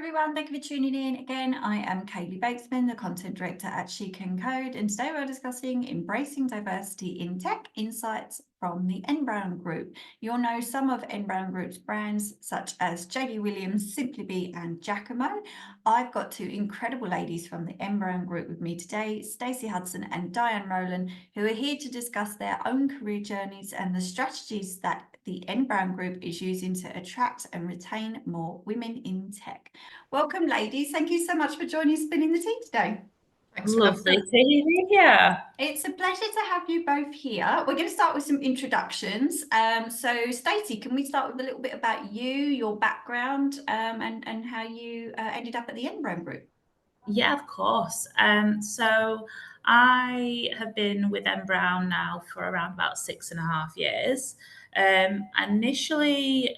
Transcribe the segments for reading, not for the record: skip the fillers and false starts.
everyone, thank you for tuning in again. I am Kaylee Batesman, the content director at She Can Code, and today we're discussing embracing diversity in tech, insights from the N Brown Group. You'll know some of N Brown Group's brands such as JD Williams, Simply Be and Giacomo. I've got two incredible ladies from the N Brown Group with me today, Stacey Hudson and Diane Roland, who are here to discuss their own career journeys and the strategies that the N Brown Group is using to attract and retain more women in tech. Welcome, ladies. Thank you so much for joining Spinning the Tea today. Lovely to be here. It's a pleasure to have you both here. We're going to start with some introductions. So, Stacey, can we start with a little bit about you, your background, and how you ended up at the N Brown Group? Yeah, of course. So I have been with N Brown now for around about 6.5 years. Initially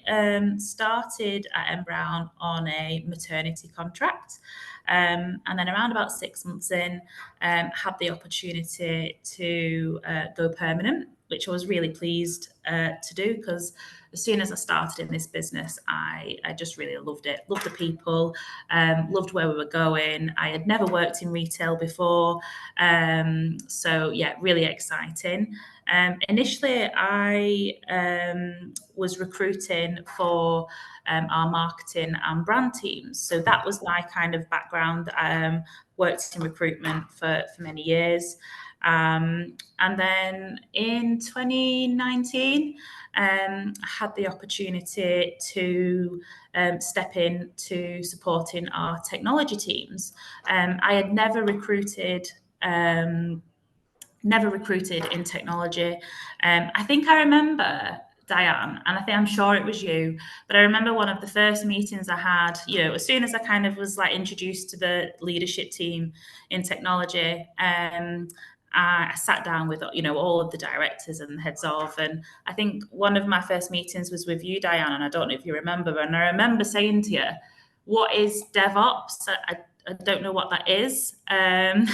started at N Brown on a maternity contract. And then around about 6 months in, had the opportunity to go permanent, which I was really pleased to do, because as soon as I started in this business, I just really loved it. Loved the people, loved where we were going. I had never worked in retail before. So yeah, really exciting. Initially, I was recruiting for our marketing and brand teams. So that was my kind of background. Worked in recruitment for many years. And then in 2019, I had the opportunity to step into supporting our technology teams. I had never recruited in technology. I think I remember, Diane, and I'm sure it was you, but I remember one of the first meetings I had, as soon as I kind of was like introduced to the leadership team in technology, I sat down with, all of the directors and heads of, and I think one of my first meetings was with you, Diane, and I don't know if you remember, and I remember saying to you, what is DevOps? I don't know what that is. And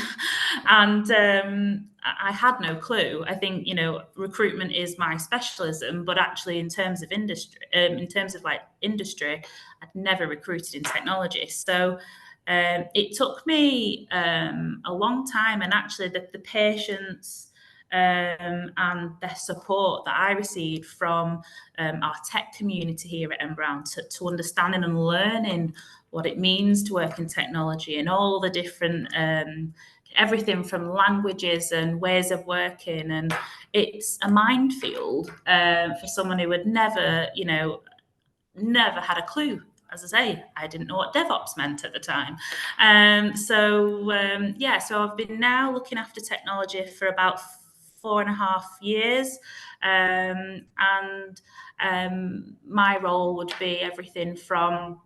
I had no clue. I think, recruitment is my specialism, but actually in terms of industry, I'd never recruited in technology. So it took me a long time, and actually the patience and the support that I received from our tech community here at N Brown to understanding and learning what it means to work in technology and all the different everything from languages and ways of working, and it's a minefield for someone who had never had a clue. As I say, I didn't know what DevOps meant at the time. So I've been now looking after technology for about 4.5 years. My role would be everything from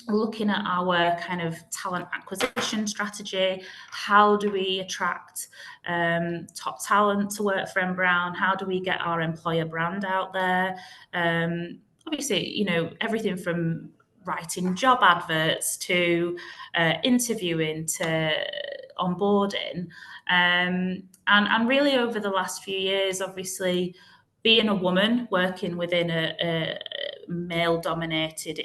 looking at our kind of talent acquisition strategy. How do we attract top talent to work for N Brown? How do we get our employer brand out there? Obviously, everything from writing job adverts to interviewing to onboarding. And really over the last few years, obviously, being a woman working within a male-dominated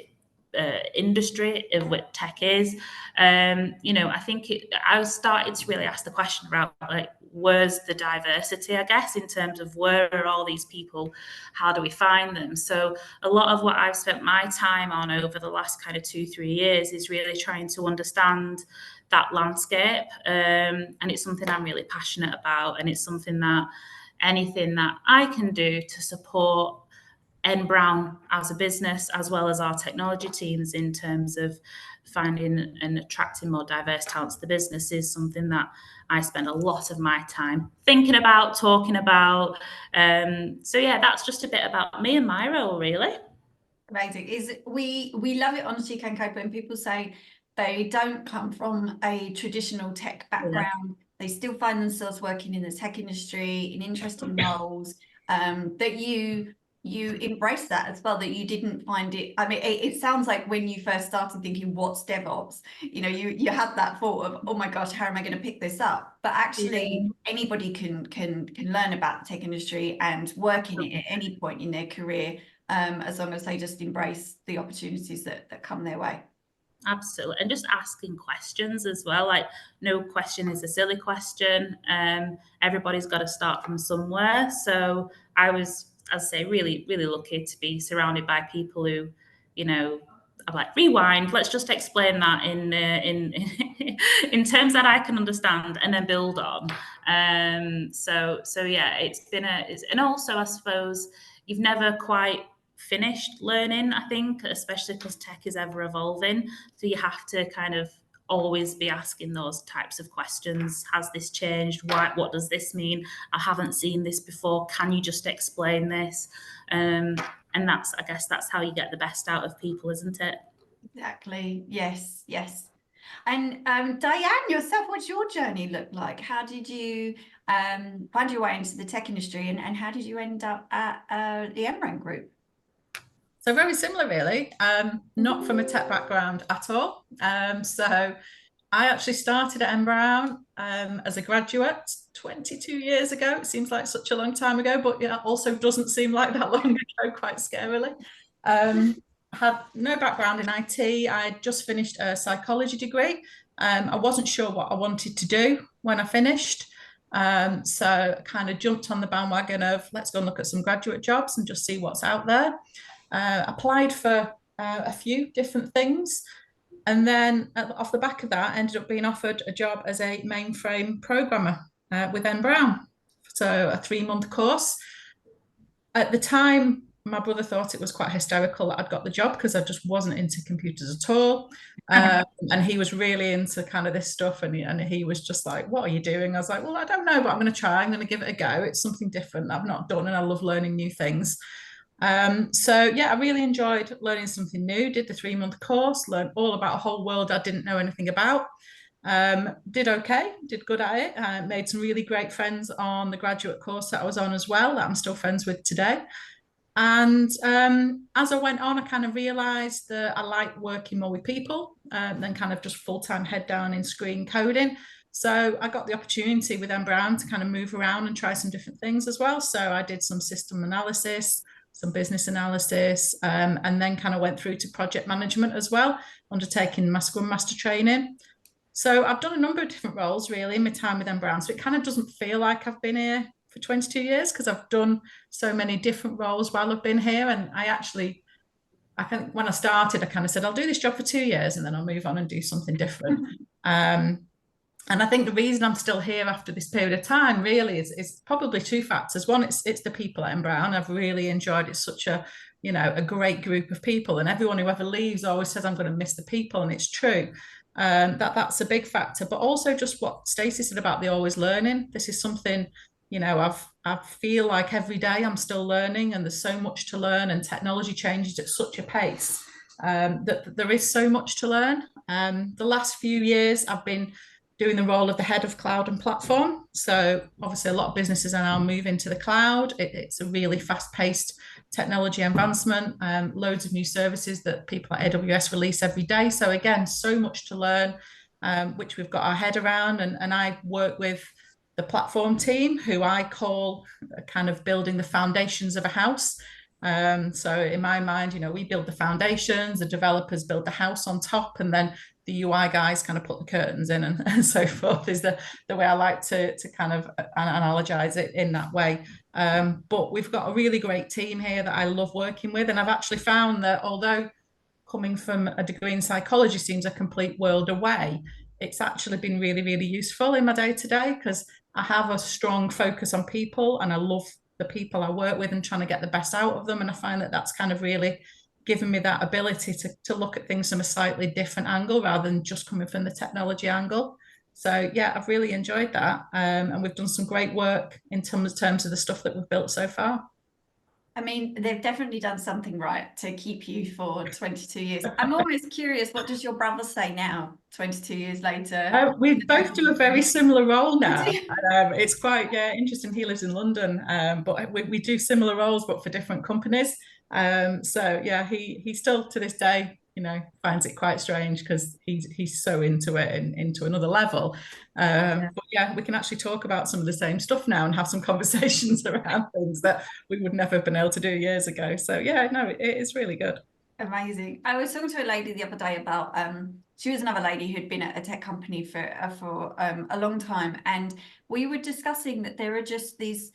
industry of what tech is, I think I started to really ask the question about, like, where's the diversity, I guess, in terms of where are all these people, how do we find them? So a lot of what I've spent my time on over the last kind of 2-3 years is really trying to understand that landscape, and it's something I'm really passionate about, and it's something that anything that I can do to support N Brown as a business, as well as our technology teams in terms of finding and attracting more diverse talent to the business, is something that I spend a lot of my time thinking about, talking about. That's just a bit about me and my role, really. Amazing. We love it on She Can Code when people say they don't come from a traditional tech background. Yeah. They still find themselves working in the tech industry in interesting roles. That you embrace that as well, that you didn't find it. I mean, it sounds like when you first started thinking, what's DevOps? You had that thought of, oh my gosh, how am I going to pick this up? But actually, anybody can learn about the tech industry and work in it at any point in their career, as long as they just embrace the opportunities that come their way. Absolutely. And just asking questions as well. Like, no question is a silly question. Everybody's got to start from somewhere. So I was, as I say, really, really lucky to be surrounded by people who, you know, I'm like, rewind. Let's just explain that in in terms that I can understand, and then build on. So yeah, and also I suppose you've never quite finished learning. I think, especially because tech is ever evolving. So you have to kind of always be asking those types of questions. Has this changed? Why? What does this mean? I haven't seen this before. Can you just explain this? And I guess that's how you get the best out of people, isn't it? Exactly. Yes, yes. And Diane, yourself, what's your journey look like? How did you find your way into the tech industry, and how did you end up at the Embrand Group? So very similar, really. Not from a tech background at all. So I actually started at Brown as a graduate 22 years ago. It seems like such a long time ago, but yeah, also doesn't seem like that long ago, quite scarily. Had no background in IT. I just finished a psychology degree. I wasn't sure what I wanted to do when I finished. So I kind of jumped on the bandwagon of let's go and look at some graduate jobs and just see what's out there. Applied for a few different things. And then off the back of that, ended up being offered a job as a mainframe programmer with Brown. So a 3-month course. At the time, my brother thought it was quite hysterical that I'd got the job because I just wasn't into computers at all. And he was really into kind of this stuff. And he was just like, what are you doing? I was like, well, I don't know, but I'm going to try. I'm going to give it a go. It's something different I've not done, and I love learning new things. So yeah, I really enjoyed learning something new, did the 3-month course, learned all about a whole world I didn't know anything about. Did okay, did good at it, made some really great friends on the graduate course that I was on as well, that I'm still friends with today. And as I went on, I kind of realized that I like working more with people than kind of just full-time head down in screen coding. So I got the opportunity with Brown to kind of move around and try some different things as well. So I did some system analysis, some business analysis, and then kind of went through to project management as well, undertaking my Scrum Master training. So I've done a number of different roles really in my time with Brown. So it kind of doesn't feel like I've been here for 22 years because I've done so many different roles while I've been here. And when I started, I kind of said, I'll do this job for 2 years and then I'll move on and do something different. And I think the reason I'm still here after this period of time really is probably 2 factors. One, it's the people at Brown. I've really enjoyed it. It's such a great group of people, and everyone who ever leaves always says I'm going to miss the people, and it's true. That's a big factor, but also just what Stacey said about the always learning. This is something, I feel like every day I'm still learning, and there's so much to learn, and technology changes at such a pace that there is so much to learn. The last few years I've been doing the role of the head of cloud and platform. So obviously a lot of businesses are now moving to the cloud. It's a really fast-paced technology advancement, loads of new services that people at AWS release every day. So again, so much to learn, which we've got our head around. And I work with the platform team, who I call kind of building the foundations of a house. So in my mind, we build the foundations, the developers build the house on top, and then the UI guys kind of put the curtains in and so forth is the way I like to kind of analogize it in that way. But we've got a really great team here that I love working with. And I've actually found that although coming from a degree in psychology seems a complete world away, it's actually been really, really useful in my day-to-day because I have a strong focus on people, and I love the people I work with and trying to get the best out of them. And I find that that's kind of really given me that ability to look at things from a slightly different angle rather than just coming from the technology angle. So yeah, I've really enjoyed that. And we've done some great work in terms of the stuff that we've built so far. I mean, they've definitely done something right to keep you for 22 years. I'm always curious, what does your brother say now, 22 years later? We both do a very similar role now. It's quite interesting. He lives in London, but we do similar roles, but for different companies. So yeah, he still to this day, finds it quite strange because he's so into it and into another level. But yeah, we can actually talk about some of the same stuff now and have some conversations around things that we would never have been able to do years ago. So yeah, no, it is really good. Amazing. I was talking to a lady the other day about she was another lady who'd been at a tech company for a long time, and we were discussing that there are just these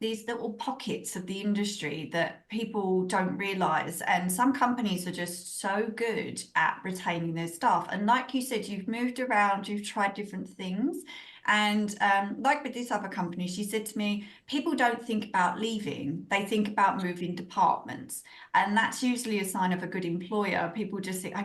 little pockets of the industry that people don't realize, and some companies are just so good at retaining their staff. And like you said, you've moved around, you've tried different things, and like with this other company, she said to me, people don't think about leaving, they think about moving departments. And that's usually a sign of a good employer. People just think, I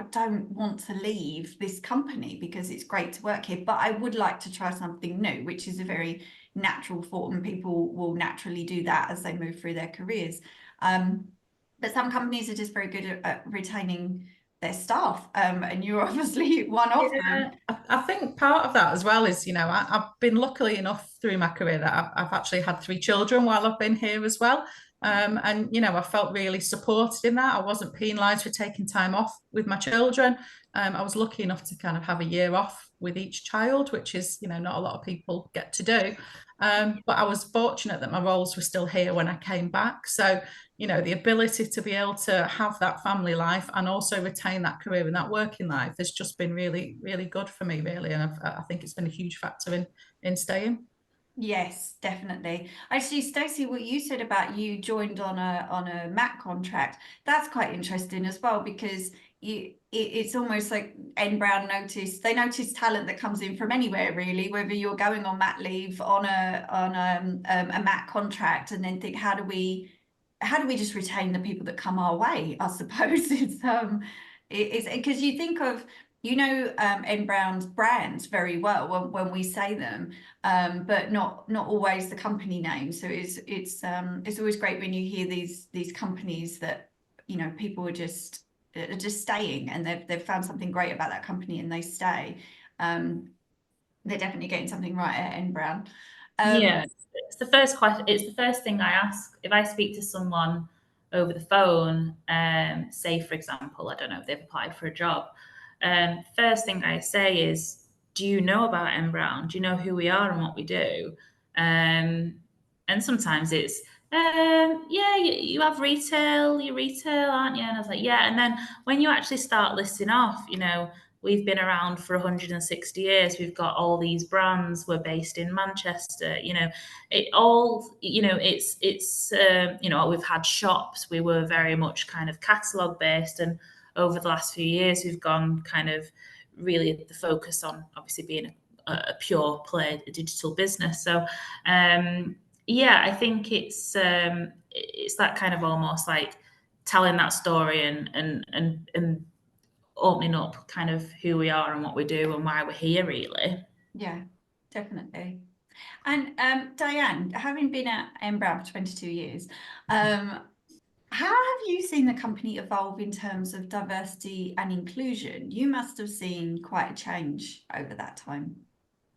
don't want to leave this company because it's great to work here, but I would like to try something new, which is a very natural thought, and people will naturally do that as they move through their careers. But some companies are just very good at retaining their staff, and you're obviously one of them. I think part of that as well is, I've been lucky enough through my career that I've actually had 3 children while I've been here as well. And, I felt really supported in that. I wasn't penalised for taking time off with my children. I was lucky enough to kind of have a year off with each child, which is, not a lot of people get to do. But I was fortunate that my roles were still here when I came back. So, the ability to be able to have that family life and also retain that career and that working life has just been really, really good for me, really. And I think it's been a huge factor in staying. Yes, definitely. Actually, Stacey, what you said about you joined on a MAC contract, that's quite interesting as well, because it's almost like N Brown they notice talent that comes in from anywhere, really, whether you're going on mat leave on a MAC contract, and then think, how do we just retain the people that come our way? I suppose it's because you think of N Brown's brands very well when we say them, but not always the company name. So it's always great when you hear these companies that people are just staying, and they've found something great about that company and they stay. They're definitely getting something right at N Brown. Yeah, it's the first question. It's the first thing I ask if I speak to someone over the phone. Say, for example, I don't know if they've applied for a job. First thing I say is, "Do you know about M Brown? Do you know who we are and what we do?" And sometimes it's, "Yeah, you have retail. You're retail, aren't you?" And I was like, "Yeah." And then when you actually start listing off, we've been around for 160 years. We've got all these brands. We're based in Manchester. It all, we've had shops. We were very much kind of catalogue based. And over the last few years, we've gone kind of really the focus on obviously being a pure play digital business. So, I think it's that kind of almost like telling that story and opening up kind of who we are and what we do and why we're here, really. Yeah, definitely. And Diane, having been at N Brown for 22 years, how have you seen the company evolve in terms of diversity and inclusion? You must have seen quite a change over that time.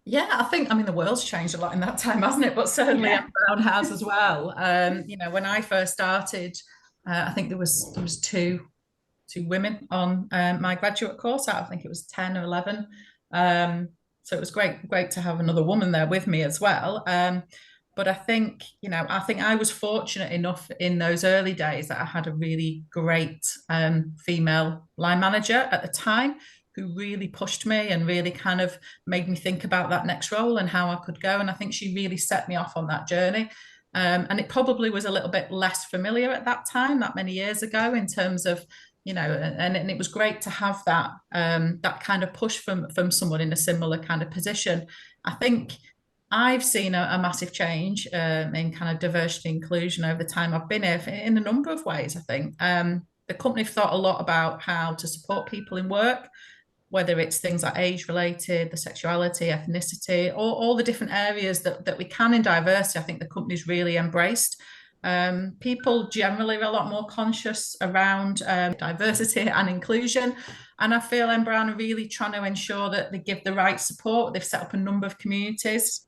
Yeah, I think, the world's changed a lot in that time, hasn't it? But certainly Yeah. Brown has as well. When I first started, I think there was two women on my graduate course out. I think it was 10 or 11. So it was great to have another woman there with me as well. But I think I was fortunate enough in those early days that I had a really great female line manager at the time who really pushed me and really kind of made me think about that next role and how I could go. And I think she really set me off on that journey. And it probably was a little bit less familiar at that time, that many years ago, in terms of, and it was great to have that that kind of push from someone in a similar kind of position. I think I've seen a massive change in kind of diversity and inclusion over the time I've been here in a number of ways. I think the company thought a lot about how to support people in work, whether it's things like age related, the sexuality, ethnicity, or all the different areas that we can in diversity. I think the company's really embraced. People generally are a lot more conscious around diversity and inclusion. And I feel N Brown are really trying to ensure that they give the right support. They've set up a number of communities.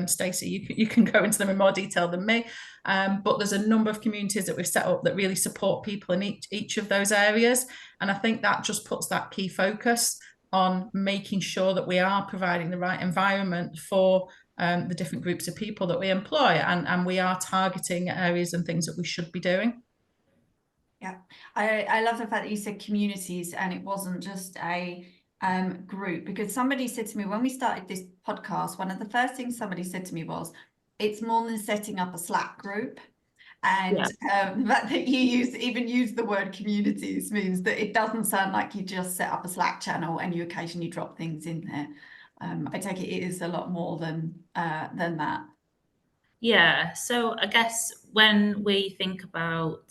Stacey, you can go into them in more detail than me. But there's a number of communities that we've set up that really support people in each of those areas. And I think that just puts that key focus on making sure that we are providing the right environment for the different groups of people that we employ, and we are targeting areas and things that we should be doing. Yeah, I love the fact that you said communities and it wasn't just a group, because somebody said to me when we started this podcast, one of the first things somebody said to me was, it's more than setting up a Slack group. And the fact that you use the word communities means that it doesn't sound like you just set up a Slack channel and you occasionally drop things in there. I take it is a lot more than that. Yeah, so I guess when we think about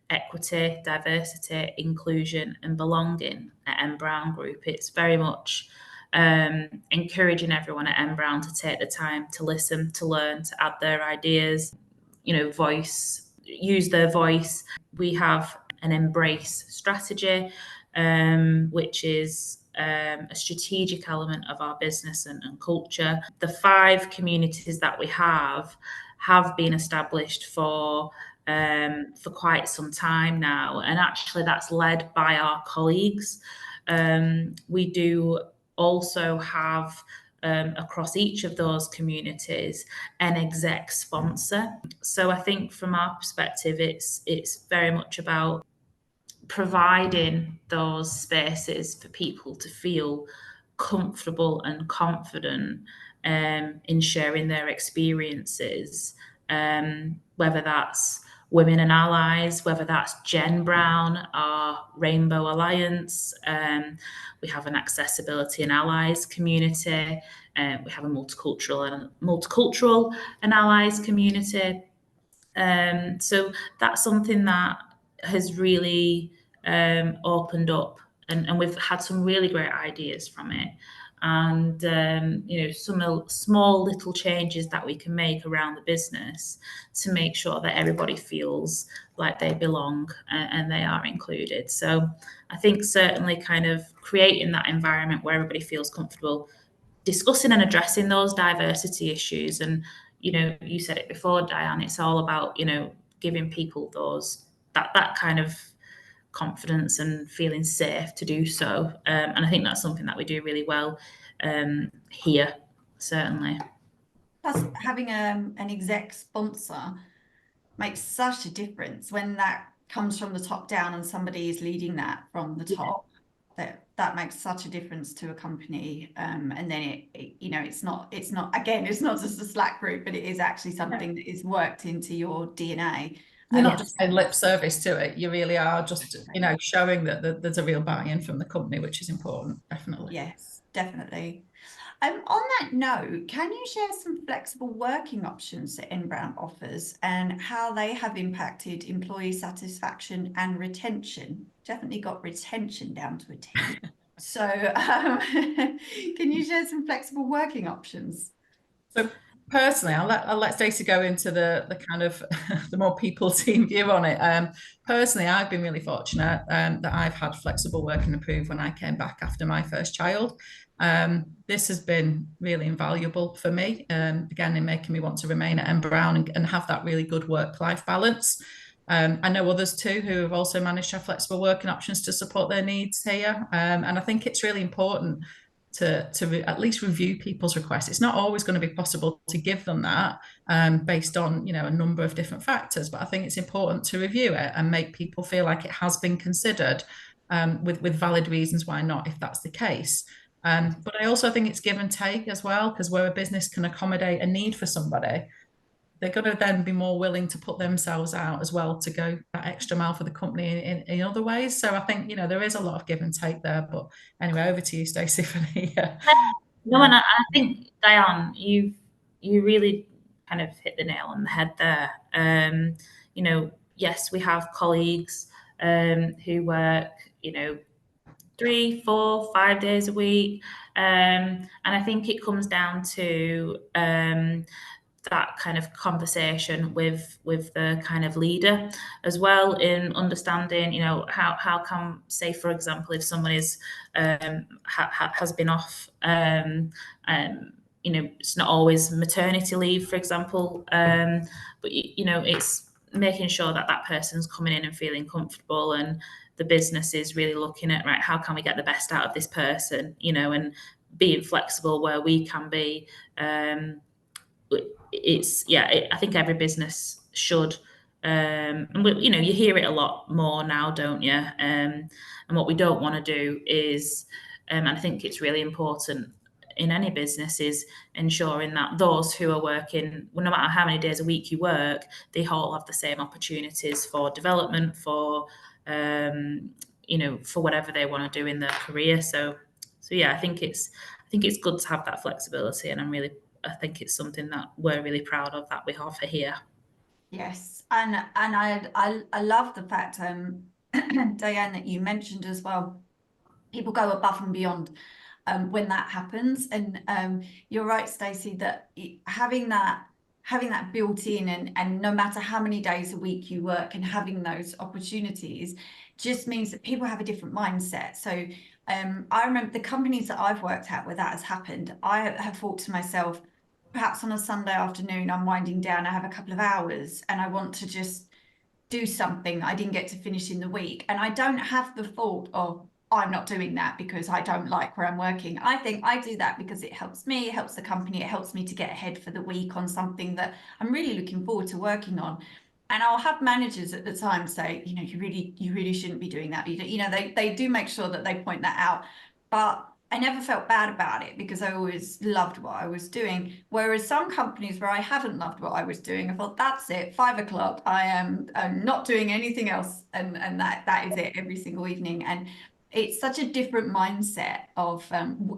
equity, diversity, inclusion, and belonging at M Brown Group, it's very much encouraging everyone at M Brown to take the time to listen, to learn, to add their ideas, use their voice. We have an embrace strategy, which is a strategic element of our business and culture. The 5 communities that we have been established for quite some time now, and actually that's led by our colleagues. We do also have across each of those communities an exec sponsor. So I think from our perspective, it's very much about providing those spaces for people to feel comfortable and confident in sharing their experiences, whether that's Women and Allies, whether that's Gen Brown, our Rainbow Alliance. We have an Accessibility and Allies community. We have a multicultural and allies community. So that's something that has really opened up, and we've had some really great ideas from it. And some small little changes that we can make around the business to make sure that everybody feels like they belong and they are included. So I think certainly kind of creating that environment where everybody feels comfortable discussing and addressing those diversity issues. And you said it before, Diane, it's all about giving people that kind of confidence and feeling safe to do so. And I think that's something that we do really well here, certainly. Plus, having an exec sponsor makes such a difference when that comes from the top down and somebody is leading that from the top. That makes such a difference to a company. And then it's not just a Slack group, but it is actually something that is worked into your DNA. You're not just paying lip service to it. You really are just, showing that there's a real buy-in from the company, which is important, definitely. Yes, definitely. On that note, can you share some flexible working options that N Brown offers and how they have impacted employee satisfaction and retention? Definitely got retention down to a T. So can you share some flexible working options? So personally, I'll let Stacey go into the kind of the more people team view on it. Personally, I've been really fortunate that I've had flexible working approved when I came back after my first child. This has been really invaluable for me, again, in making me want to remain at M Brown and have that really good work-life balance. I know others too who have also managed to have flexible working options to support their needs here. And I think it's really important to at least review people's requests. It's not always going to be possible to give them that based on a number of different factors, but I think it's important to review it and make people feel like it has been considered with valid reasons why not, if that's the case. But I also think it's give and take as well, because where a business can accommodate a need for somebody, they're going to then be more willing to put themselves out as well to go that extra mile for the company in other ways. So I think, there is a lot of give and take there. But anyway, over to you, Stacey, for the... No, and I think, Diane, you really kind of hit the nail on the head there. Yes, we have colleagues who work, 3, 4, 5 days a week. And I think it comes down to that kind of conversation with the kind of leader as well, in understanding, how can, say, for example, if someone is has been off, it's not always maternity leave, for example, but it's making sure that person's coming in and feeling comfortable, and the business is really looking at, right, how can we get the best out of this person, and being flexible where we can be. I think every business should And you know, you hear it a lot more now, don't you? And what we don't want to do is, and I think it's really important in any business, is ensuring that those who are working, well, no matter how many days a week you work, they all have the same opportunities for development, for you know, for whatever they want to do in their career. So yeah, I think it's good to have that flexibility, and I think it's something that we're really proud of that we offer here. Yes, and I love the fact, Diane, that you mentioned as well. People go above and beyond when that happens, and you're right, Stacey, that having that built in, and no matter how many days a week you work, and having those opportunities just means that people have a different mindset. So I remember the companies that I've worked at where that has happened, I have thought to myself, perhaps on a Sunday afternoon, I'm winding down, I have a couple of hours and I want to just do something I didn't get to finish in the week. And I don't have the thought of, I'm not doing that because I don't like where I'm working. I think I do that because it helps me, it helps the company, it helps me to get ahead for the week on something that I'm really looking forward to working on. And I'll have managers at the time say, you know, you really shouldn't be doing that. You know, they do make sure that they point that out. But I never felt bad about it because I always loved what I was doing. Whereas some companies where I haven't loved what I was doing, I thought, that's it, 5 o'clock, I am not doing anything else. And that is it every single evening. And it's such a different mindset of,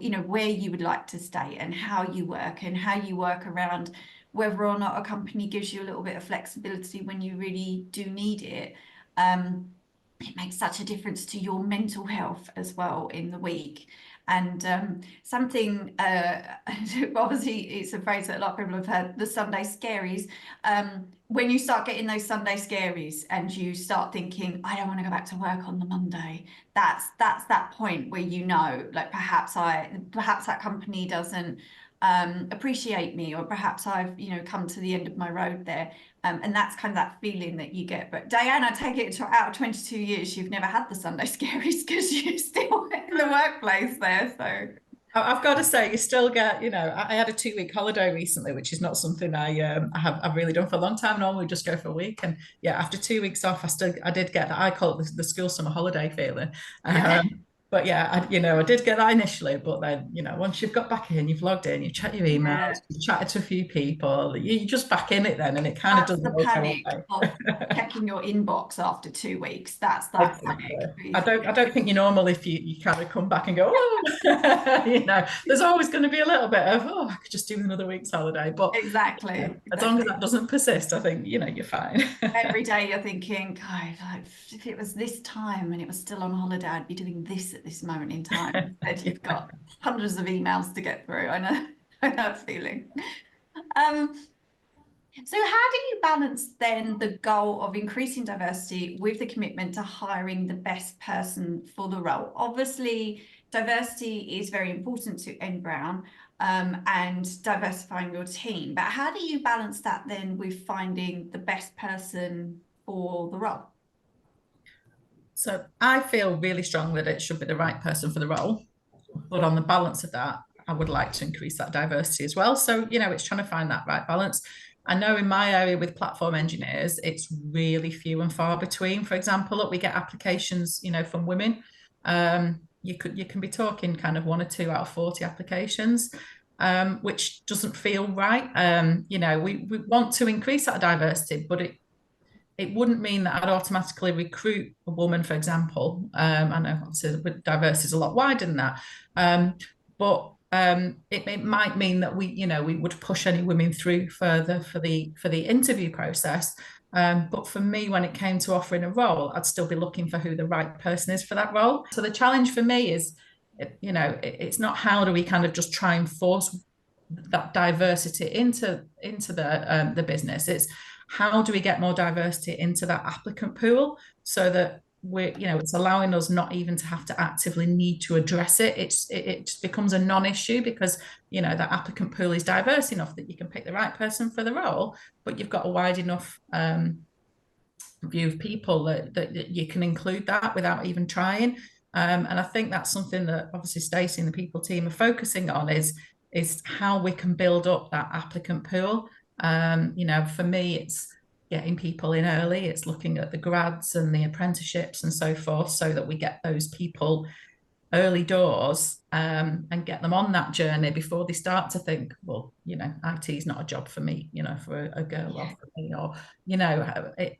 you know, where you would like to stay and how you work around whether or not a company gives you a little bit of flexibility when you really do need it. It makes such a difference to your mental health as well in the week. And something, obviously, it's a phrase that a lot of people have heard, the Sunday scaries. When you start getting those Sunday scaries and you start thinking, I don't want to go back to work on the Monday, that's that point where, you know, like perhaps that company doesn't appreciate me, or perhaps I've, you know, come to the end of my road there. And that's kind of that feeling that you get. But Diane, I take it out of 22 years, you've never had the Sunday scaries because you're still in the workplace there. So I've got to say, you still get, you know, I had a 2-week holiday recently, which is not something I've really done for a long time. Normally just go for a week. And yeah, after 2 weeks off, I did get that. I call it the school summer holiday feeling. But yeah, I did get that initially, but then, you know, once you've got back in, you've logged in, you check your emails, you've chatted to a few people, you're just back in it then, and it kind of doesn't the panic of checking your inbox after 2 weeks. That's that exactly. panic. I don't think you're normal if you kind of come back and go, oh, you know, there's always going to be a little bit of, oh, I could just do another week's holiday. But exactly. As long as that doesn't persist, I think, you know, you're fine. Every day you're thinking, God, like, if it was this time and it was still on holiday, I'd be doing this at this moment in time. Instead, you've got hundreds of emails to get through. I know that feeling. So how do you balance then the goal of increasing diversity with the commitment to hiring the best person for the role? Obviously, diversity is very important to N Brown, and diversifying your team. But how do you balance that then with finding the best person for the role? So I feel really strongly that it should be the right person for the role. But on the balance of that, I would like to increase that diversity as well. So, you know, it's trying to find that right balance. I know in my area with platform engineers, it's really few and far between. For example, look, we get applications, you know, from women. You can be talking kind of 1 or 2 out of 40 applications, which doesn't feel right. You know, we want to increase that diversity, but it wouldn't mean that I'd automatically recruit a woman, for example. I know diversity is a lot wider than that, but it might mean that we would push any women through further for the interview process. But for me, when it came to offering a role, I'd still be looking for who the right person is for that role. So the challenge for me is, it's not how do we kind of just try and force that diversity into the business. It's how do we get more diversity into that applicant pool so that it's allowing us not even to have to actively need to address it. It just becomes a non-issue because, that applicant pool is diverse enough that you can pick the right person for the role, but you've got a wide enough view of people that you can include that without even trying. And I think that's something that obviously Stacey and the people team are focusing on is how we can build up that applicant pool. For me, getting people in early. It's looking at the grads and the apprenticeships and so forth, so that we get those people early doors, and get them on that journey before they start to think, well, IT is not a job for me, for a girl or for me, or,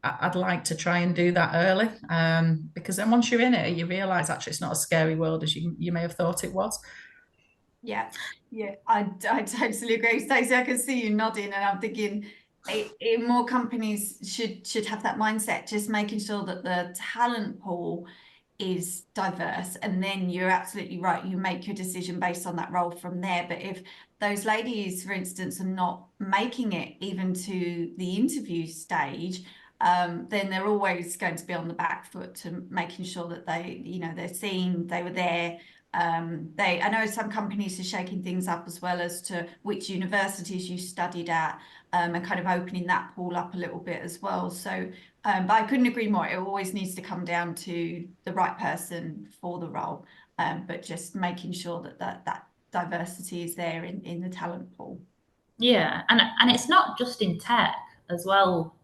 I'd like to try and do that early, because then once you're in it, you realize actually it's not as scary world as you may have thought it was. Yeah, I totally agree. Stacey, I can see you nodding, and I'm thinking more companies should have that mindset, just making sure that the talent pool is diverse, and then you're absolutely right, you make your decision based on that role from there. But if those ladies, for instance, are not making it even to the interview stage, then they're always going to be on the back foot to making sure that they're seen, they were there. I know some companies are shaking things up as well as to which universities you studied at, and kind of opening that pool up a little bit as well. So, but I couldn't agree more. It always needs to come down to the right person for the role, but just making sure that diversity is there in the talent pool. Yeah, and it's not just in tech as well.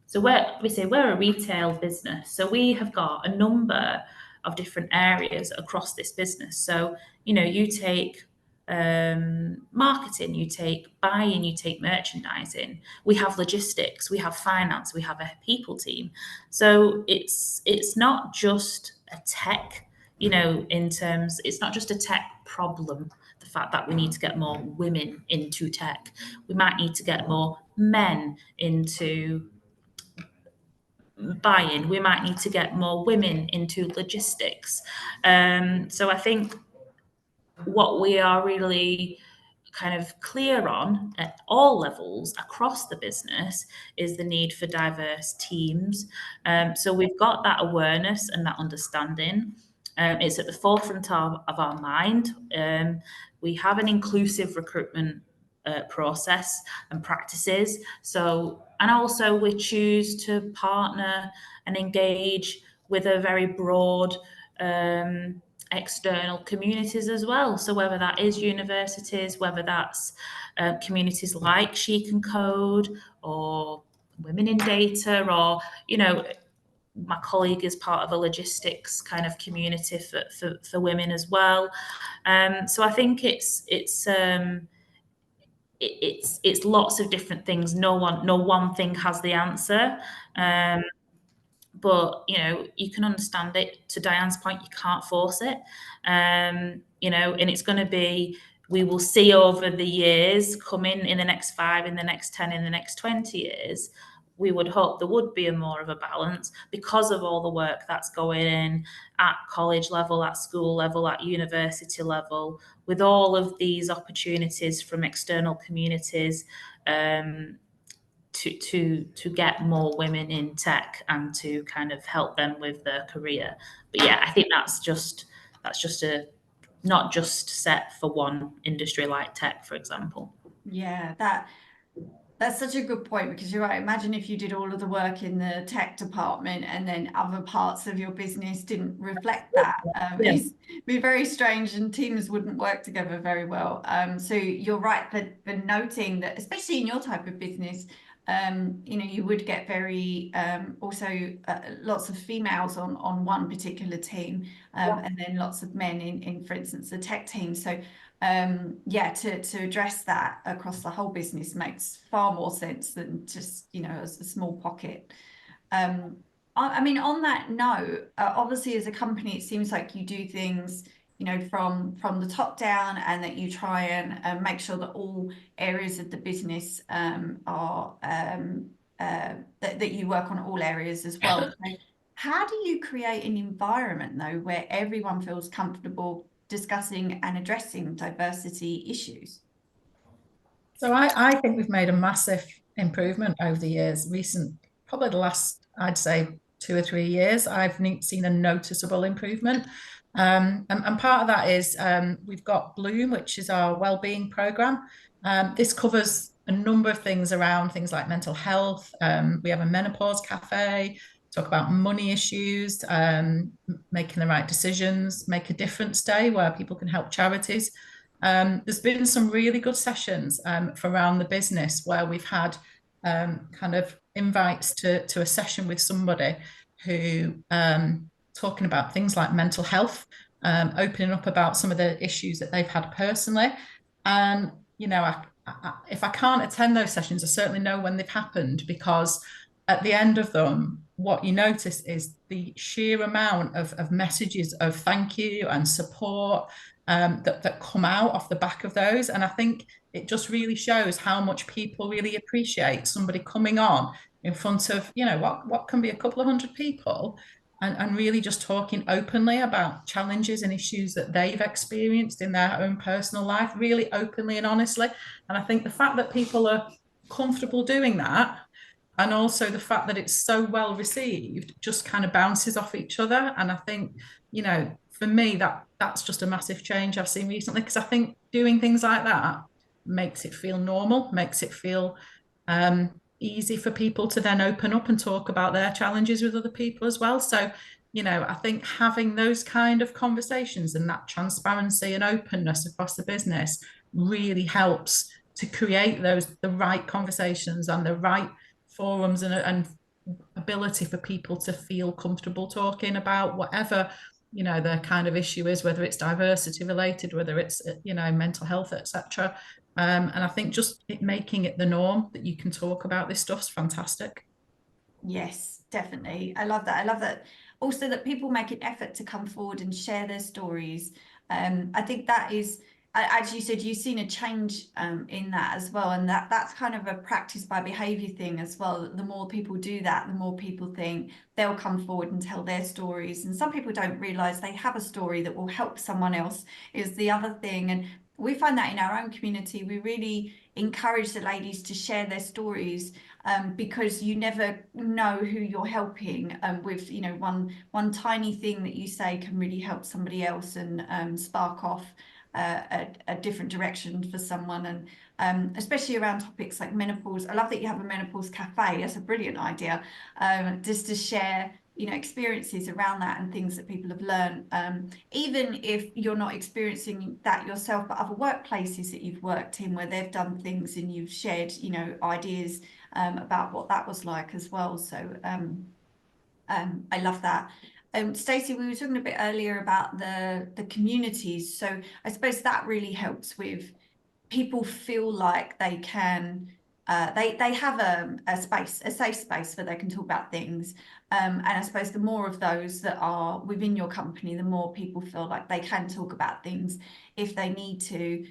So we're a retail business, so we have got a number of different areas across this business. So you take marketing, you take buying, you take merchandising. We have logistics, we have finance, we have a people team. So it's not just a tech, it's not just a tech problem. The fact that we need to get more women into tech, we might need to get more men into buying, we might need to get more women into logistics. So I think what we are really kind of clear on at all levels across the business is the need for diverse teams. So we've got that awareness and that understanding. It's at the forefront of our mind. We have an inclusive recruitment process and practices. So, and also we choose to partner and engage with a very broad external communities as well. So whether that is universities, whether that's communities like She Can Code or Women in Data, or my colleague is part of a logistics kind of community for women as well. So I think it's lots of different things. No one thing has the answer. But you can understand it. To Diane's point, you can't force it. And it's going to be, we will see over the years coming in the next 5, in the next 10, in the next 20 years. We would hope there would be more of a balance because of all the work that's going in at college level, at school level, at university level, with all of these opportunities from external communities. To get more women in tech and to kind of help them with their career. But yeah, I think that's just not just set for one industry like tech, for example. Yeah, that's such a good point, because you're right. Imagine if you did all of the work in the tech department and then other parts of your business didn't reflect that. It'd be very strange, and teams wouldn't work together very well. So you're right for noting that, especially in your type of business, you would get very also lots of females on one particular team, and then lots of men in, for instance, the tech team. So to address that across the whole business makes far more sense than just as a small pocket. I mean, on that note, obviously as a company, it seems like you do things from the top down, and that you try and make sure that all areas of the business are that you work on all areas as well. So how do you create an environment though where everyone feels comfortable discussing and addressing diversity issues? So I think we've made a massive improvement over the years. Probably the last, I'd say, 2 or 3 years, I've seen a noticeable improvement. And part of that is we've got Bloom, which is our wellbeing program. This covers a number of things around things like mental health. We have a menopause cafe, talk about money issues, making the right decisions, make a difference day where people can help charities. There's been some really good sessions from around the business where we've had kind of invites to a session with somebody who talking about things like mental health, opening up about some of the issues that they've had personally. And, you know, if I can't attend those sessions, I certainly know when they've happened, because at the end of them, what you notice is the sheer amount of messages of thank you and support that come out off the back of those. And I think it just really shows how much people really appreciate somebody coming on in front of, you know, what can be a couple of hundred people, and really just talking openly about challenges and issues that they've experienced in their own personal life, really openly and honestly. And I think the fact that people are comfortable doing that, and also the fact that it's so well received, just kind of bounces off each other. And I think, you know, for me, that's just a massive change I've seen recently, because I think doing things like that makes it feel normal, makes it feel easy for people to then open up and talk about their challenges with other people as well. So, you know, I think having those kind of conversations and that transparency and openness across the business really helps to create the right conversations and the right forums and ability for people to feel comfortable talking about whatever, you know, their kind of issue is, whether it's diversity related, whether it's, you know, mental health, etc. And I think just making it the norm that you can talk about this stuff's fantastic. Yes, definitely. I love that. I love that also that people make an effort to come forward and share their stories. I think that is, as you said, you've seen a change in that as well. And that's kind of a practice by behavior thing as well. The more people do that, the more people think they'll come forward and tell their stories. And some people don't realize they have a story that will help someone else is the other thing. And we find that in our own community, we really encourage the ladies to share their stories, because you never know who you're helping with, you know, one tiny thing that you say can really help somebody else and spark off a different direction for someone. And especially around topics like menopause. I love that you have a menopause cafe. That's a brilliant idea, just to share, you know, experiences around that and things that people have learned, even if you're not experiencing that yourself, but other workplaces that you've worked in where they've done things and you've shared, you know, ideas about what that was like as well. So I love that. Stacey, we were talking a bit earlier about the communities. So I suppose that really helps with people feel like they can, they have a space, a safe space where they can talk about things. And I suppose the more of those that are within your company, the more people feel like they can talk about things if they need to,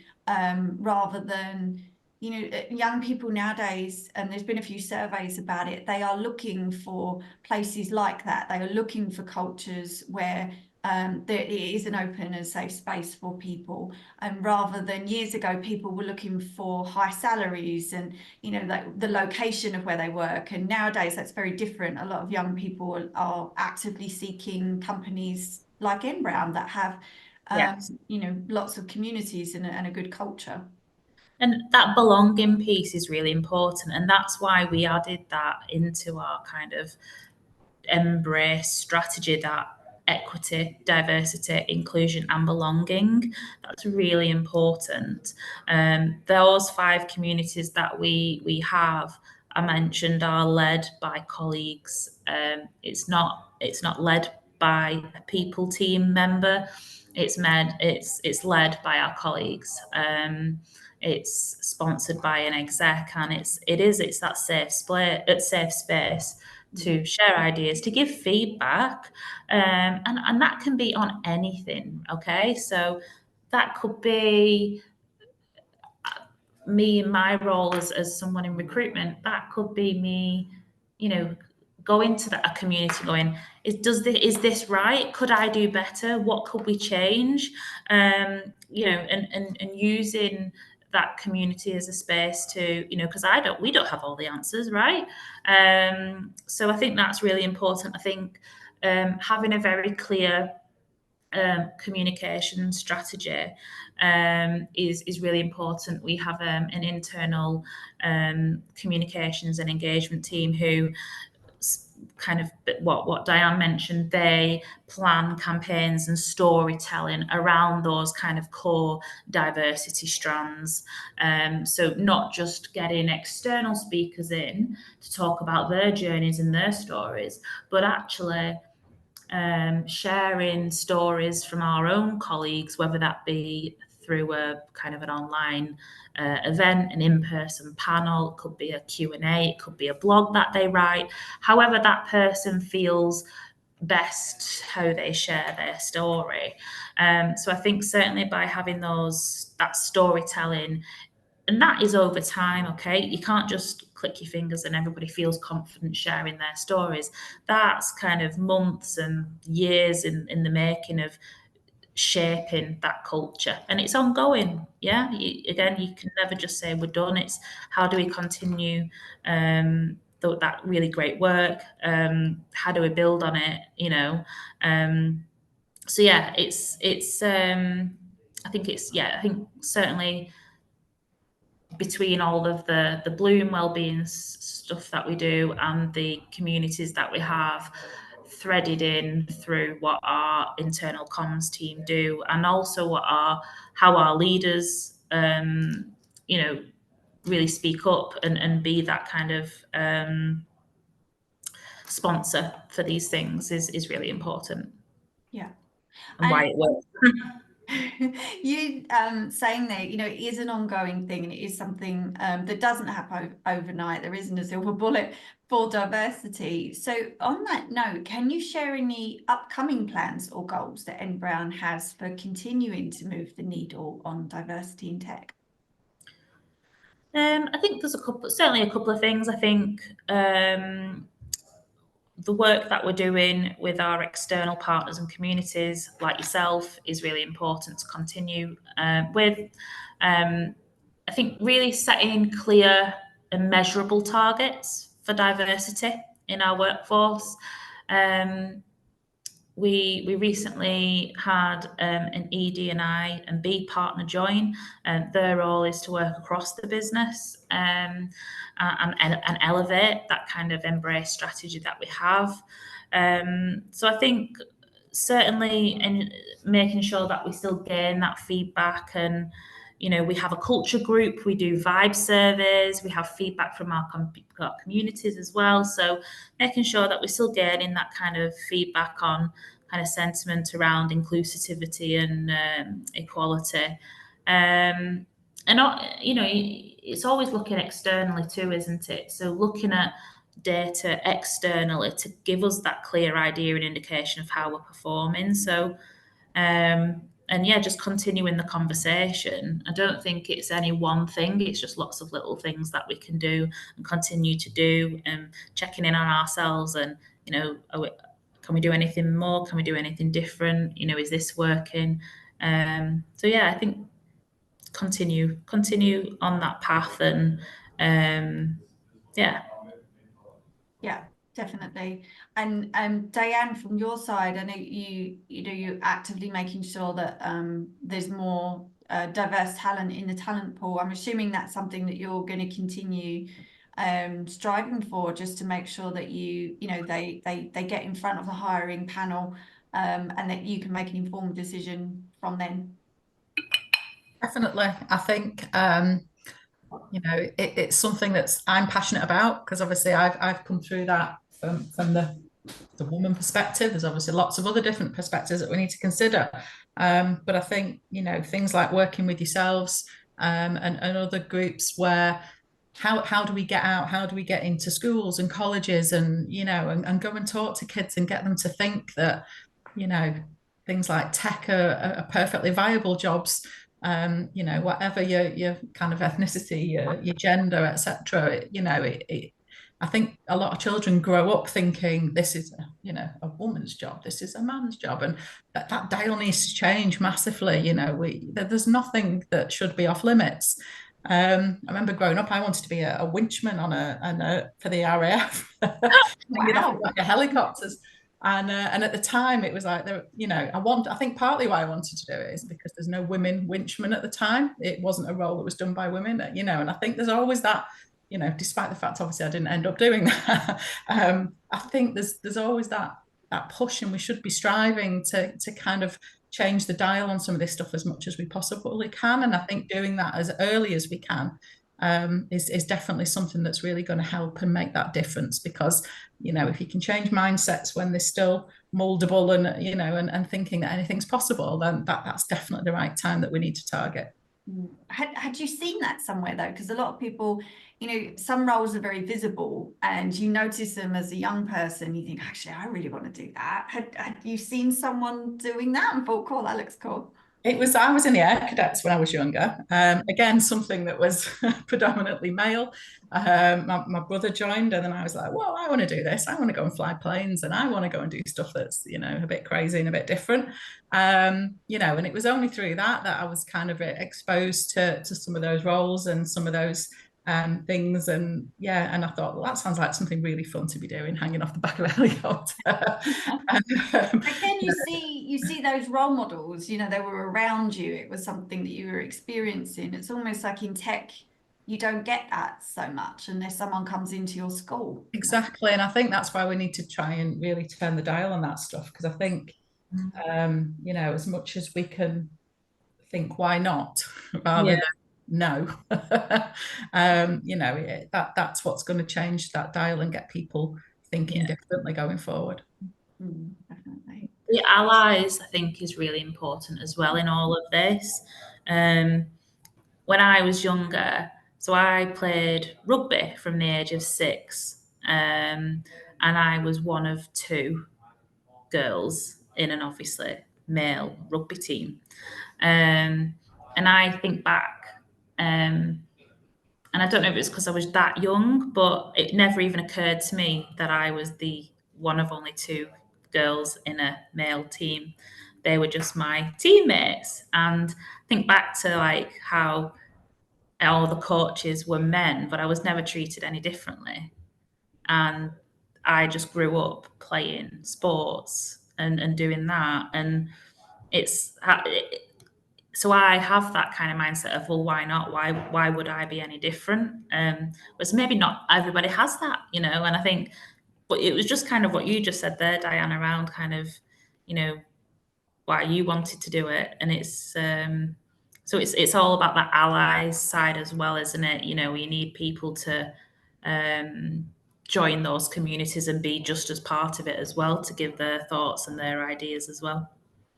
rather than, you know, young people nowadays, and there's been a few surveys about it, they are looking for places like that. They are looking for cultures where there is an open and safe space for people, and rather than years ago people were looking for high salaries and, you know, like the location of where they work, and nowadays that's very different. A lot of young people are actively seeking companies like N Brown that have Yes. you know, lots of communities and a good culture. And that belonging piece is really important. And that's why we added that into our kind of embrace strategy, that equity, diversity, inclusion, and belonging. That's really important. Those 5 communities that we have, I mentioned, are led by colleagues. It's not led by a people team member. It's led by our colleagues. It's sponsored by an exec, and it's that safe space to share ideas, to give feedback, and that can be on anything. Okay, so that could be me in my role as someone in recruitment. That could be me, you know, going to a community, going, is this right? Could I do better? What could we change? You know, and using that community as a space to, you know, because we don't have all the answers, right? So I think that's really important. I think having a very clear communication strategy is really important. We have an internal communications and engagement team who kind of what Diane mentioned, they plan campaigns and storytelling around those kind of core diversity strands. So not just getting external speakers in to talk about their journeys and their stories, but actually sharing stories from our own colleagues, whether that be through a kind of an online event, an in-person panel, it could be a Q&A, it could be a blog that they write, however that person feels best how they share their story. So I think certainly by having that storytelling, and that is over time, okay? You can't just click your fingers and everybody feels confident sharing their stories. That's kind of months and years in the making of shaping that culture, and it's ongoing. Yeah, you can never just say we're done. It's how do we continue that really great work? How do we build on it? So yeah, I think certainly between all of the Bloom wellbeing stuff that we do and the communities that we have, threaded in through what our internal comms team do, and also how our leaders really speak up and be that kind of sponsor for these things is really important. Yeah. And why it works. You saying that, it is an ongoing thing, and it is something that doesn't happen overnight. There isn't a silver bullet for diversity. So on that note, can you share any upcoming plans or goals that N Brown has for continuing to move the needle on diversity in tech? I think there's certainly a couple of things. I think the work that we're doing with our external partners and communities like yourself is really important to continue with. I think really setting clear and measurable targets for diversity in our workforce. We recently had an ED&I and B partner join, and their role is to work across the business and elevate that kind of embrace strategy that we have. So I think certainly in making sure that we still gain that feedback, and we have a culture group, we do vibe surveys, we have feedback from our communities as well. So making sure that we're still getting that kind of feedback on kind of sentiment around inclusivity and equality. And it's always looking externally too, isn't it? So looking at data externally to give us that clear idea and indication of how we're performing. So and yeah, just continuing the conversation. I don't think it's any one thing. It's just lots of little things that we can do and continue to do, and checking in on ourselves and, can we do anything more? Can we do anything different? Is this working? So yeah, I think continue on that path, and yeah. Yeah, definitely. And Diane, from your side, I know you're actively making sure that there's more diverse talent in the talent pool. I'm assuming that's something that you're going to continue striving for, just to make sure that they get in front of the hiring panel, and that you can make an informed decision from them. Definitely. I think it's something that's I'm passionate about, because obviously I've come through that from the woman perspective. There's obviously lots of other different perspectives that we need to consider, but I think things like working with yourselves and other groups where how do we get out, how do we get into schools and colleges and and go and talk to kids and get them to think that things like tech are perfectly viable jobs. Whatever your kind of ethnicity, your gender, etc. I think a lot of children grow up thinking this is a woman's job, this is a man's job, and that dial needs to change massively. There's nothing that should be off limits. I remember growing up, I wanted to be a winchman for the RAF. Wow. Like helicopters. And at the time, it was like, I think partly why I wanted to do it is because there's no women winchmen at the time. It wasn't a role that was done by women, and I think there's always that you know, despite the fact obviously I didn't end up doing that, I think there's always that push, and we should be striving to kind of change the dial on some of this stuff as much as we possibly can. And I think doing that as early as we can is definitely something that's really going to help and make that difference. Because, you know, if you can change mindsets when they're still moldable and, you know, and thinking that anything's possible, then that's definitely the right time that we need to target. Had you seen that somewhere though? Because a lot of people, you know, some roles are very visible and you notice them as a young person, you think, actually, I really want to do that. Had you seen someone doing that and thought, cool, that looks cool? I was in the Air Cadets when I was younger. Again, something that was predominantly male. My brother joined, and then I was like, well, I want to do this. I want to go and fly planes, and I want to go and do stuff that's, you know, a bit crazy and a bit different. You know, and it was only through that I was kind of exposed to some of those roles and some of those things. And yeah, and I thought, well, that sounds like something really fun to be doing, hanging off the back of a helicopter. Again, you see those role models, you know, they were around you. It was something that you were experiencing. It's almost like in tech, you don't get that so much unless someone comes into your school. Exactly. And I think that's why we need to try and really turn the dial on that stuff. Because I think, you know, as much as we can think, why not, rather than no, you know, that's what's going to change that dial and get people thinking differently going forward. Definitely. The allies, I think, is really important as well in all of this. When I was younger, so I played rugby from the age of 6, and I was one of 2 girls in an obviously male rugby team. And I think back, and I don't know if it's because I was that young, but it never even occurred to me that I was the one of only 2 girls in a male team. They were just my teammates. And think back to like how all the coaches were men, but I was never treated any differently. And I just grew up playing sports and doing that. And so I have that kind of mindset of, well, why not? Why would I be any different? Whereas maybe not everybody has that, you know. And I think, but it was just kind of what you just said there, Diane, around kind of, you know, why you wanted to do it. And it's so it's all about that allies side as well, isn't it? You know, you need people to join those communities and be just as part of it as well, to give their thoughts and their ideas as well.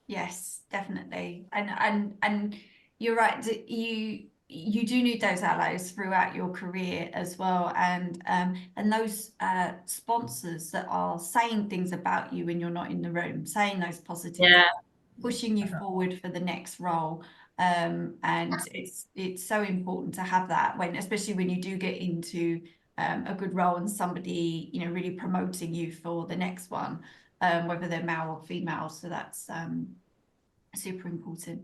Yes, definitely. And you're right, you do need those allies throughout your career as well, and those sponsors that are saying things about you when you're not in the room, saying those positive things, pushing you forward for the next role. And it's so important to have that, when especially when you do get into a good role and somebody, you know, really promoting you for the next one, whether they're male or female. So that's super important.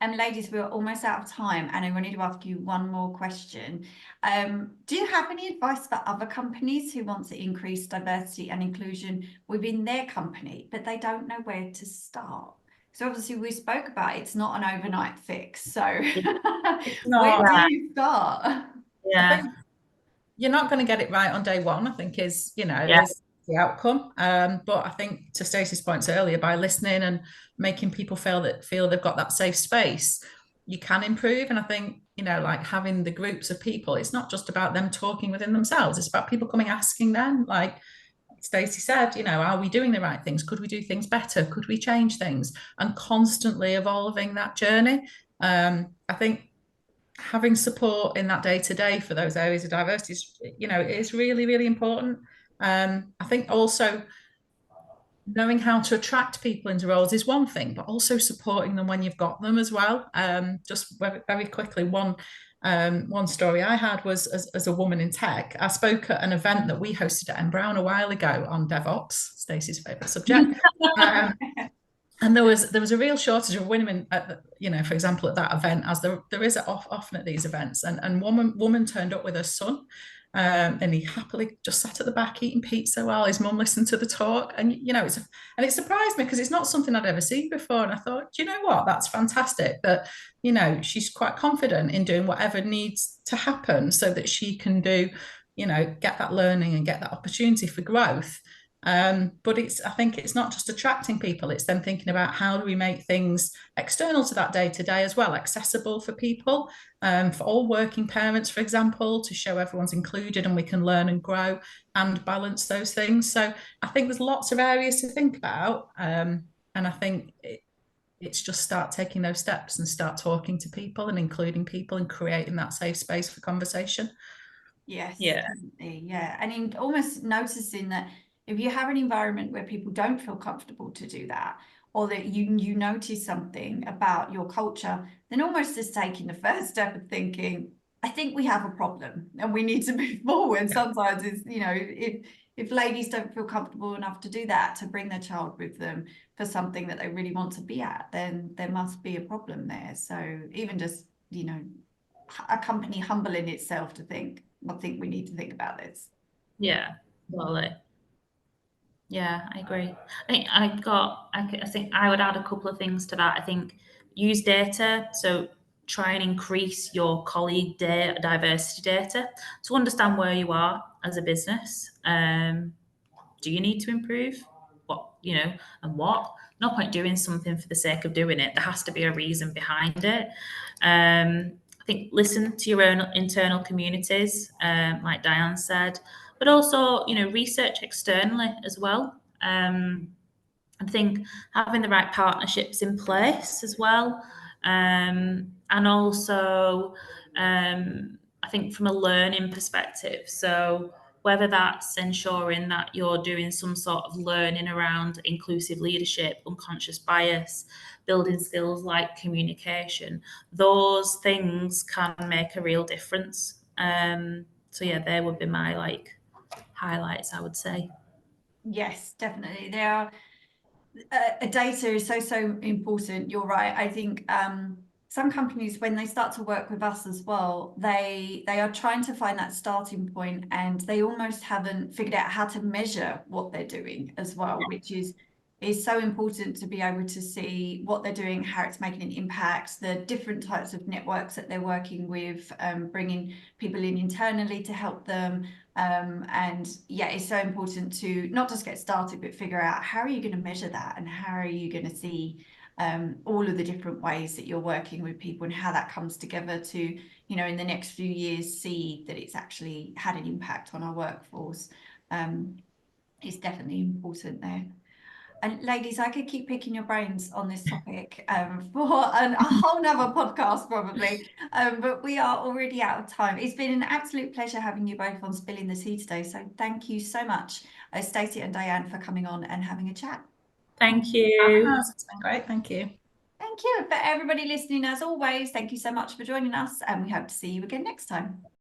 Ladies, we're almost out of time, and I wanted to ask you one more question. Do you have any advice for other companies who want to increase diversity and inclusion within their company, but they don't know where to start? So obviously we spoke about it's not an overnight fix. So where do you start? Yeah, you're not going to get it right on day one, I think, is, you know, is the outcome. But I think, to Stacey's points earlier, by listening and making people feel they've got that safe space, you can improve. And I think, you know, like having the groups of people, it's not just about them talking within themselves, it's about people coming asking them, like Stacey said, you know, are we doing the right things? Could we do things better? Could we change things? And constantly evolving that journey. I think having support in that day-to-day for those areas of diversity is, you know, is really, really important. I think also knowing how to attract people into roles is one thing, but also supporting them when you've got them as well. Just very, very quickly, one story I had was, as a woman in tech, I spoke at an event that we hosted at M Brown a while ago on DevOps, Stacey's favourite subject. And there was a real shortage of women at you know, for example, at that event, as there is often at these events. And woman turned up with her son. And he happily just sat at the back eating pizza while his mum listened to the talk. And, you know, it surprised me because it's not something I'd ever seen before. And I thought, do you know what? That's fantastic that, you know, she's quite confident in doing whatever needs to happen so that she can do, you know, get that learning and get that opportunity for growth. But I think it's not just attracting people, it's then thinking about how do we make things external to that day to day as well, accessible for people, for all working parents, for example, to show everyone's included and we can learn and grow and balance those things. So I think there's lots of areas to think about. And I think it's just start taking those steps and start talking to people and including people and creating that safe space for conversation. Yes, Yeah. definitely, yeah. And in almost noticing that if you have an environment where people don't feel comfortable to do that, or that you notice something about your culture, then almost just taking the first step of thinking, I think we have a problem and we need to move forward. Sometimes it's, you know, if ladies don't feel comfortable enough to do that, to bring their child with them for something that they really want to be at, then there must be a problem there. So even just, you know, a company humbling itself to think, I think we need to think about this. Yeah, totally. Yeah, I agree. I think I would add a couple of things to that. I think use data. So try and increase your colleague diversity data to understand where you are as a business. Do you need to improve? What, you know, and what? No point doing something for the sake of doing it. There has to be a reason behind it. I think listen to your own internal communities, like Diane said, but also, you know, research externally as well. I think having the right partnerships in place as well, and also I think from a learning perspective. So whether that's ensuring that you're doing some sort of learning around inclusive leadership, unconscious bias, building skills like communication, those things can make a real difference. So yeah, there would be my like highlights, I would say. Yes, definitely. There are data is so important. You're right. I think some companies, when they start to work with us as well, they are trying to find that starting point, and they almost haven't figured out how to measure what they're doing as well, which is so important to be able to see what they're doing, how it's making an impact, the different types of networks that they're working with, bringing people in internally to help them. And yeah, it's so important to not just get started, but figure out how are you going to measure that, and how are you going to see all of the different ways that you're working with people, and how that comes together to, you know, in the next few years, see that it's actually had an impact on our workforce. It's definitely important there. And ladies, I could keep picking your brains on this topic for a whole nother podcast probably, but we are already out of time. It's been an absolute pleasure having you both on Spilling the Tea today. So thank you so much, Stacey and Diane, for coming on and having a chat. Thank you. It's been great. Thank you. Thank you. For everybody listening, as always, thank you so much for joining us, and we hope to see you again next time.